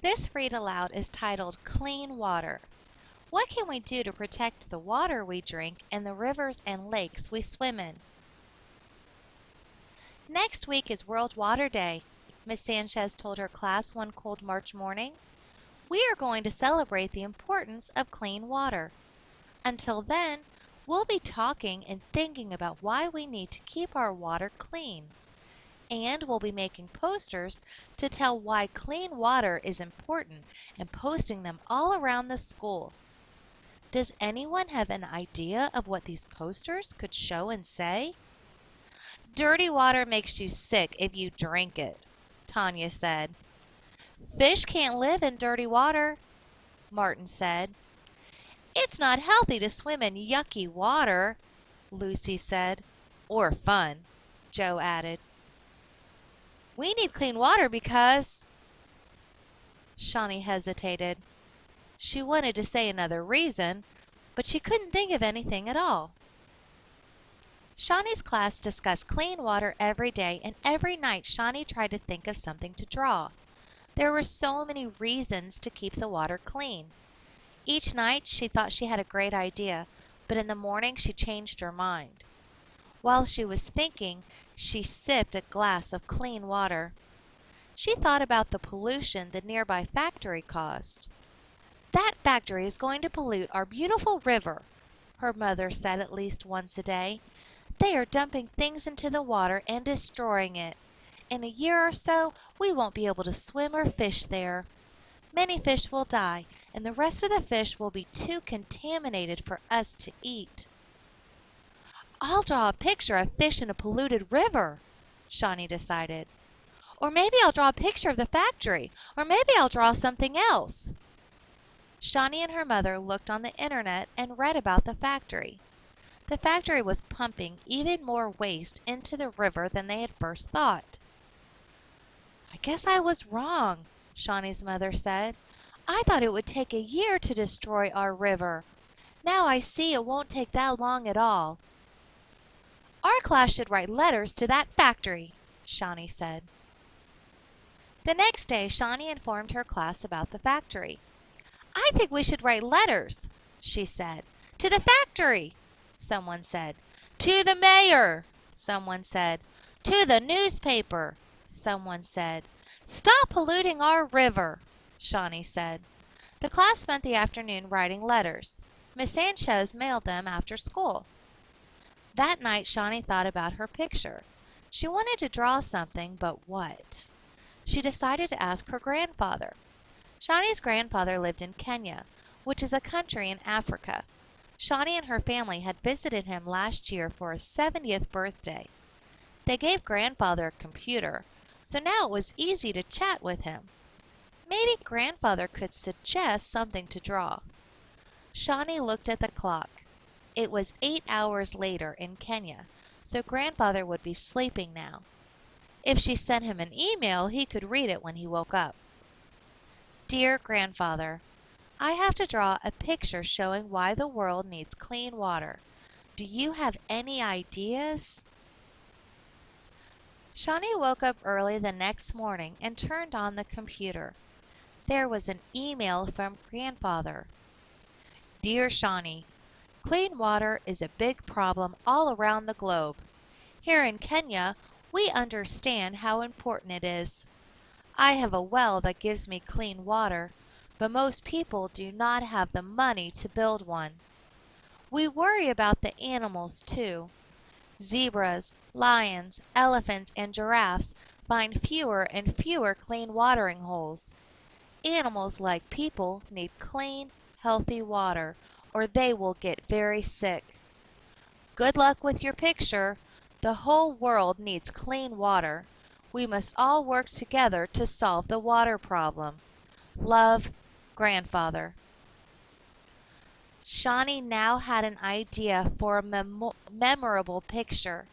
This read aloud is titled Clean Water. What can we do to protect the water we drink and the rivers and lakes we swim in? Next week is World Water Day, Miss Sanchez told her class one cold March morning. We are going to celebrate the importance of clean water. Until then, we'll be talking and thinking about why we need to keep our water clean. And we'll be making posters to tell why clean water is important and posting them all around the school. Does anyone have an idea of what these posters could show and say? Dirty water makes you sick if you drink it, Tanya said. Fish can't live in dirty water, Martin said. It's not healthy to swim in yucky water, Lucy said. Or fun, Joe added. We need clean water because... Shawnee hesitated. She wanted to say another reason, but she couldn't think of anything at all. Shawnee's class discussed clean water every day, and every night Shawnee tried to think of something to draw. There were so many reasons to keep the water clean. Each night she thought she had a great idea, but in the morning she changed her mind. While she was thinking, she sipped a glass of clean water. She thought about the pollution the nearby factory caused. That factory is going to pollute our beautiful river, her mother said at least once a day. They are dumping things into the water and destroying it. In a year or so, we won't be able to swim or fish there. Many fish will die, and the rest of the fish will be too contaminated for us to eat. I'll draw a picture of fish in a polluted river, Shawnee decided. Or maybe I'll draw a picture of the factory, or maybe I'll draw something else. Shawnee and her mother looked on the internet and read about the factory. The factory was pumping even more waste into the river than they had first thought. I guess I was wrong, Shawnee's mother said. I thought it would take a year to destroy our river. Now I see it won't take that long at all. Our class should write letters to that factory, Shawnee said. The next day, Shawnee informed her class about the factory. I think we should write letters, she said. To the factory, someone said. To the mayor, someone said. To the newspaper, someone said. Stop polluting our river, Shawnee said. The class spent the afternoon writing letters. Miss Sanchez mailed them after school. That night, Shawnee thought about her picture. She wanted to draw something, but what? She decided to ask her grandfather. Shawnee's grandfather lived in Kenya, which is a country in Africa. Shawnee and her family had visited him last year for his 70th birthday. They gave grandfather a computer, so now it was easy to chat with him. Maybe grandfather could suggest something to draw. Shawnee looked at the clock. It was 8 hours later in Kenya, so grandfather would be sleeping now. If she sent him an email, he could read it when he woke up. Dear Grandfather, I have to draw a picture showing why the world needs clean water. Do you have any ideas? Shawnee woke up early the next morning and turned on the computer. There was an email from Grandfather. Dear Shawnee, clean water is a big problem all around the globe. Here in Kenya, we understand how important it is. I have a well that gives me clean water, but most people do not have the money to build one. We worry about the animals too. Zebras, lions, elephants, and giraffes find fewer and fewer clean watering holes. Animals like people need clean, healthy water, or they will get very sick. Good luck with your picture. The whole world needs clean water. We must all work together to solve the water problem. Love, Grandfather. Shawnee now had an idea for a memorable picture.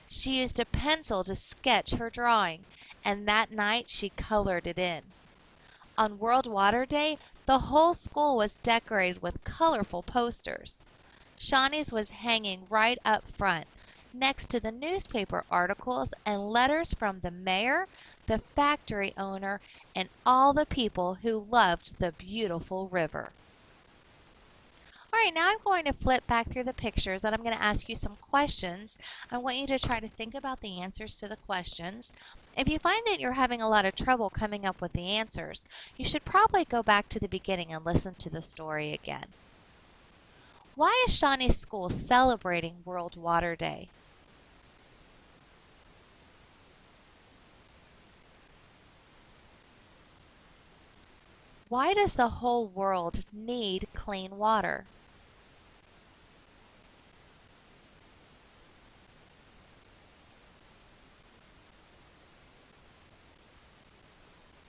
She used a pencil to sketch her drawing, and that night she colored it in. On World Water Day, the whole school was decorated with colorful posters. Shawnee's was hanging right up front. next to the newspaper articles and letters from the mayor, the factory owner, and all the people who loved the beautiful river. All right, now I'm going to flip back through the pictures and I'm going to ask you some questions. I want you to try to think about the answers to the questions. If you find that you're having a lot of trouble coming up with the answers, you should probably go back to the beginning and listen to the story again. Why is Shawnee's school celebrating World Water Day? Why does the whole world need clean water?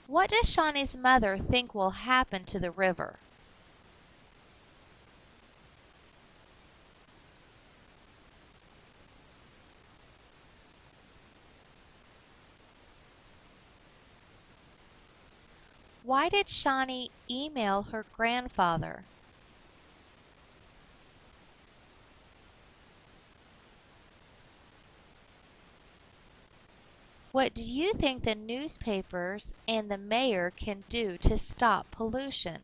What does Shawnee's mother think will happen to the river? Why did Shawnee email her grandfather? What do you think the newspapers and the mayor can do to stop pollution?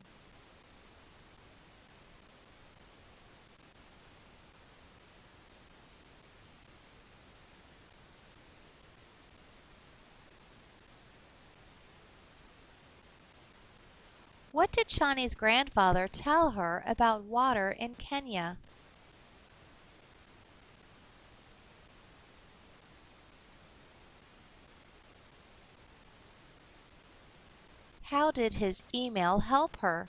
What did Shawnee's grandfather tell her about water in Kenya? How did his email help her?